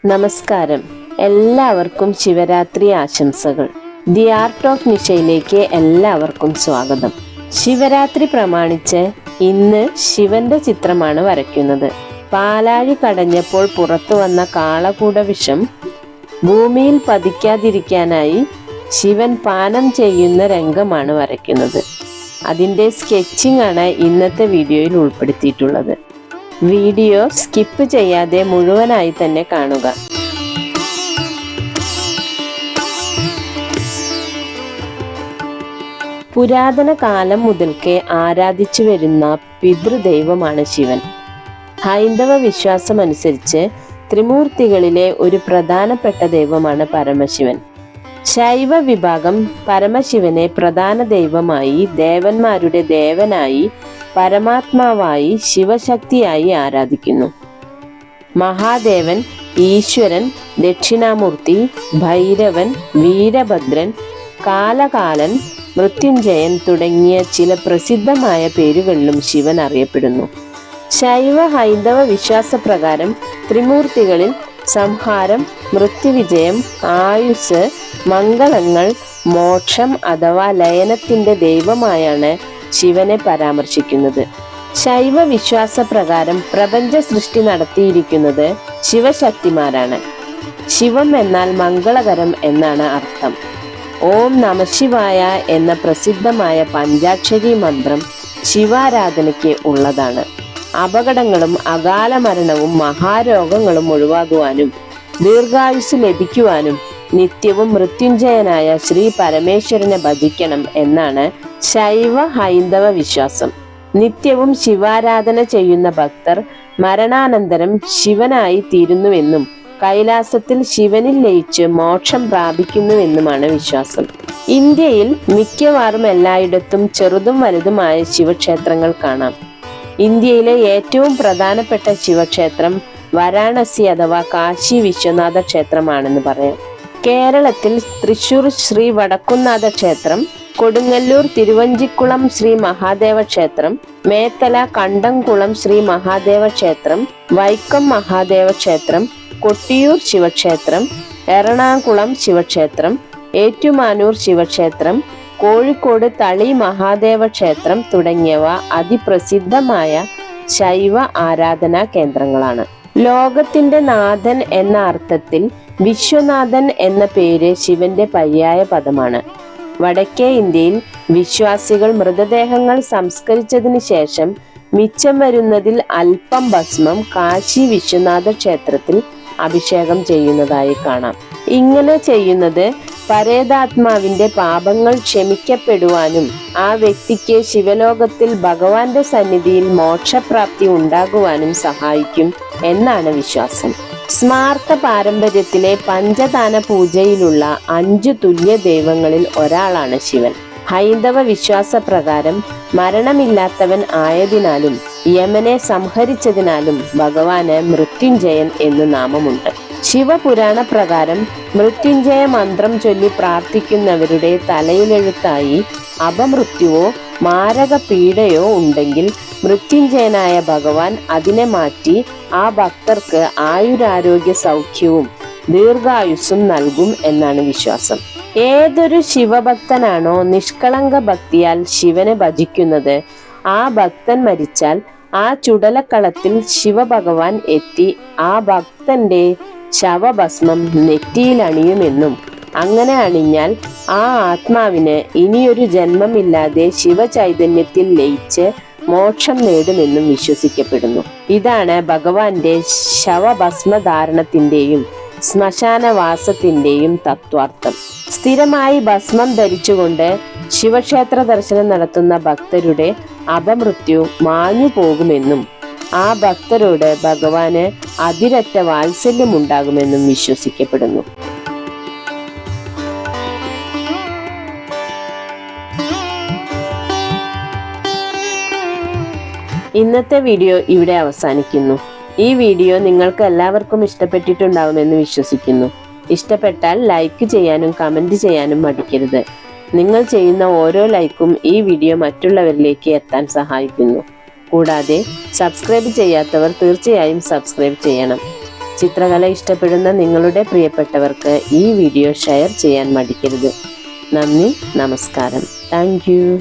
നമസ്കാരം. എല്ലാവർക്കും ശിവരാത്രി ആശംസകൾ. ദി ആർട്ട് ഓഫ് നിഷയിലേക്ക് എല്ലാവർക്കും സ്വാഗതം. ശിവരാത്രി പ്രമാണിച്ച് ഇന്ന് ശിവന്റെ ചിത്രമാണ് വരയ്ക്കുന്നത്. പാലാഴി കടഞ്ഞപ്പോൾ പുറത്തു വന്ന കാളകൂട വിഷം ഭൂമിയിൽ പതിക്കാതിരിക്കാനായി ശിവൻ പാനം ചെയ്യുന്ന രംഗമാണ് വരയ്ക്കുന്നത്. അതിൻ്റെ സ്കെച്ചിങ് ആണ് ഇന്നത്തെ വീഡിയോയിൽ ഉൾപ്പെടുത്തിയിട്ടുള്ളത്. വീഡിയോ സ്കിപ്പ് ചെയ്യാതെ മുഴുവനായി തന്നെ കാണുക. പുരാതന കാലം മുതൽക്കേ ആരാധിച്ചു വരുന്ന പിതൃദൈവമാണ് ശിവൻ. ഹൈന്ദവ വിശ്വാസമനുസരിച്ച് ത്രിമൂർത്തികളിലെ ഒരു പ്രധാനപ്പെട്ട ദൈവമാണ് പരമശിവൻ. ശൈവ വിഭാഗം പരമശിവനെ പ്രധാന ദൈവമായി, ദേവന്മാരുടെ ദേവനായി, പരമാത്മാവായി, ശിവശക്തിയായി ആരാധിക്കുന്നു. മഹാദേവൻ, ഈശ്വരൻ, ദക്ഷിണാമൂർത്തി, ഭൈരവൻ, വീരഭദ്രൻ, കാലകാലൻ, മൃത്യുഞ്ജയൻ തുടങ്ങിയ ചില പ്രസിദ്ധമായ പേരുകളിലും ശിവൻ അറിയപ്പെടുന്നു. ശൈവ ഹൈന്ദവ വിശ്വാസപ്രകാരം ത്രിമൂർത്തികളിൽ സംഹാരം, മൃത്യുവിജയം, ആയുസ്, മംഗളങ്ങൾ, മോക്ഷം അഥവാ ലയനത്തിന്റെ ദൈവമായാണ് ശിവനെ പരാമർശിക്കുന്നത്. ശൈവ വിശ്വാസപ്രകാരം പ്രപഞ്ച സൃഷ്ടി നടത്തിയിരിക്കുന്നത് ശിവശക്തിമാരാണ്. ശിവം എന്നാൽ മംഗളകരം എന്നാണ് അർത്ഥം. ഓം നമഃശിവായ എന്ന പ്രസിദ്ധമായ പഞ്ചാക്ഷരി മന്ത്രം ശിവാരാധനയ്ക്ക് ഉള്ളതാണ്. അപകടങ്ങളും അകാല മരണവും മഹാരോഗങ്ങളും ഒഴിവാകുവാനും ദീർഘായുസ് ലഭിക്കുവാനും നിത്യവും മൃത്യുഞ്ജയനായ ശ്രീ പരമേശ്വരനെ ഭജിക്കണം എന്നാണ് ശൈവ ഹൈന്ദവ വിശ്വാസം. നിത്യവും ശിവാരാധന ചെയ്യുന്ന ഭക്തർ മരണാനന്തരം ശിവനായി തീരുന്നുവെന്നും കൈലാസത്തിൽ ശിവനിൽ ലയിച്ച് മോക്ഷം പ്രാപിക്കുന്നുവെന്നുമാണ് വിശ്വാസം. ഇന്ത്യയിൽ മിക്കവാറും എല്ലായിടത്തും ചെറുതും വലുതുമായ ശിവക്ഷേത്രങ്ങൾ കാണാം. ഇന്ത്യയിലെ ഏറ്റവും പ്രധാനപ്പെട്ട ശിവക്ഷേത്രം വാരാണസി അഥവാ കാശി വിശ്വനാഥ ക്ഷേത്രമാണെന്ന് പറയാം. കേരളത്തിൽ തൃശൂർ ശ്രീ വടക്കുംനാഥ ക്ഷേത്രം, കൊടുങ്ങല്ലൂർ തിരുവഞ്ചിക്കുളം ശ്രീ മഹാദേവ ക്ഷേത്രം, മേത്തല കണ്ടംകുളം ശ്രീ മഹാദേവ ക്ഷേത്രം, വൈക്കം മഹാദേവ ക്ഷേത്രം, കൊട്ടിയൂർ ശിവക്ഷേത്രം, എറണാകുളം ശിവക്ഷേത്രം, ഏറ്റുമാനൂർ ശിവക്ഷേത്രം, കോഴിക്കോട് തളി മഹാദേവ ക്ഷേത്രം തുടങ്ങിയവ അതിപ്രസിദ്ധമായ ശൈവ ആരാധനാ കേന്ദ്രങ്ങളാണ്. ലോകത്തിന്റെ നാഥൻ എന്ന അർത്ഥത്തിൽ വിശ്വനാഥൻ എന്ന പേര് ശിവന്റെ പര്യായ പദമാണ്. വടക്കേ ഇന്ത്യയിൽ വിശ്വാസികൾ മൃതദേഹങ്ങൾ സംസ്കരിച്ചതിന് ശേഷം മിച്ചം വരുന്നതിൽ അല്പം ഭസ്മം കാശി വിശ്വനാഥ ക്ഷേത്രത്തിൽ അഭിഷേകം ചെയ്യുന്നതായി കാണാം. ഇങ്ങനെ ചെയ്യുന്നത് പരേതാത്മാവിന്റെ പാപങ്ങൾ ക്ഷമിക്കപ്പെടുവാനും ആ വ്യക്തിക്ക് ശിവലോകത്തിൽ ഭഗവാന്റെ സന്നിധിയിൽ മോക്ഷപ്രാപ്തി ഉണ്ടാകുവാനും സഹായിക്കും എന്നാണ് വിശ്വാസം. സ്മാർത്ത പാരമ്പര്യത്തിലെ പഞ്ചദാന പൂജയിലുള്ള 5 തുല്യ ദൈവങ്ങളിൽ ഒരാളാണ് ശിവൻ. ഹൈന്ദവ വിശ്വാസപ്രകാരം മരണമില്ലാത്തവൻ ആയതിനാലും യമനെ സംഹരിച്ചതിനാലും ഭഗവാന് മൃത്യുഞ്ജയൻ എന്നു നാമമുണ്ട്. ശിവപുരാണ പ്രകാരം മൃത്യുഞ്ജയ മന്ത്രം ചൊല്ലി പ്രാർത്ഥിക്കുന്നവരുടെ തലയിലെഴുത്തായി അപമൃത്യുവോ മാരക പീഡയോ ഉണ്ടെങ്കിൽ മൃത്യുഞ്ജയനായ ഭഗവാൻ അതിനെ മാറ്റി ആ ഭക്തർക്ക് ആയുരാരോഗ്യ സൗഖ്യവും ദീർഘായുസ്സും നൽകും എന്നാണ് വിശ്വാസം. ഏതൊരു ശിവഭക്തനാണോ നിഷ്കളങ്ക ഭക്തിയാൽ ശിവനെ ഭജിക്കുന്നത്, ആ ഭക്തൻ മരിച്ചാൽ ആ ചുടലക്കളത്തിൽ ശിവഭഗവാൻ എത്തി ആ ഭക്തന്റെ ശവഭസ്മം നെറ്റിയിൽ അണിയുമെന്നും അങ്ങനെ അണിഞ്ഞാൽ ആ ആത്മാവിന് ഇനിയൊരു ജന്മമില്ലാതെ ശിവചൈതന്യത്തിൽ ലയിച്ച് മോക്ഷം നേടുമെന്നും വിശ്വസിക്കപ്പെടുന്നു. ഇതാണ് ഭഗവാന്റെ ശവഭസ്മധാരണത്തിന്റെയും ശ്മശാനവാസത്തിന്റെയും തത്വാർത്ഥം. സ്ഥിരമായി ഭസ്മം ധരിച്ചുകൊണ്ട് ശിവക്ഷേത്ര ദർശനം നടത്തുന്ന ഭക്തരുടെ അപമൃത്യു മാഞ്ഞു പോകുമെന്നും ആ ഭക്തരോട് ഭഗവാന് അതിരറ്റ വാത്സല്യമുണ്ടാകുമെന്നും വിശ്വസിക്കപ്പെടുന്നു. ഇന്നത്തെ വീഡിയോ ഇവിടെ അവസാനിക്കുന്നു. ഈ വീഡിയോ നിങ്ങൾക്ക് എല്ലാവർക്കും ഇഷ്ടപ്പെട്ടിട്ടുണ്ടാവുമെന്ന് വിശ്വസിക്കുന്നു. ഇഷ്ടപ്പെട്ടാൽ ലൈക്ക് ചെയ്യാനും കമന്റ് ചെയ്യാനും മടിക്കരുത്. നിങ്ങൾ ചെയ്യുന്ന ഓരോ ലൈക്കും ഈ വീഡിയോ മറ്റുള്ളവരിലേക്ക് എത്താൻ സഹായിക്കുന്നു. കൂടാതെ സബ്സ്ക്രൈബ് ചെയ്യാത്തവർ തീർച്ചയായും സബ്സ്ക്രൈബ് ചെയ്യണം. ചിത്രകല ഇഷ്ടപ്പെടുന്ന നിങ്ങളുടെ പ്രിയപ്പെട്ടവർക്ക് ഈ വീഡിയോ ഷെയർ ചെയ്യാൻ മടിക്കരുത്. നന്ദി, നമസ്കാരം. Thank you.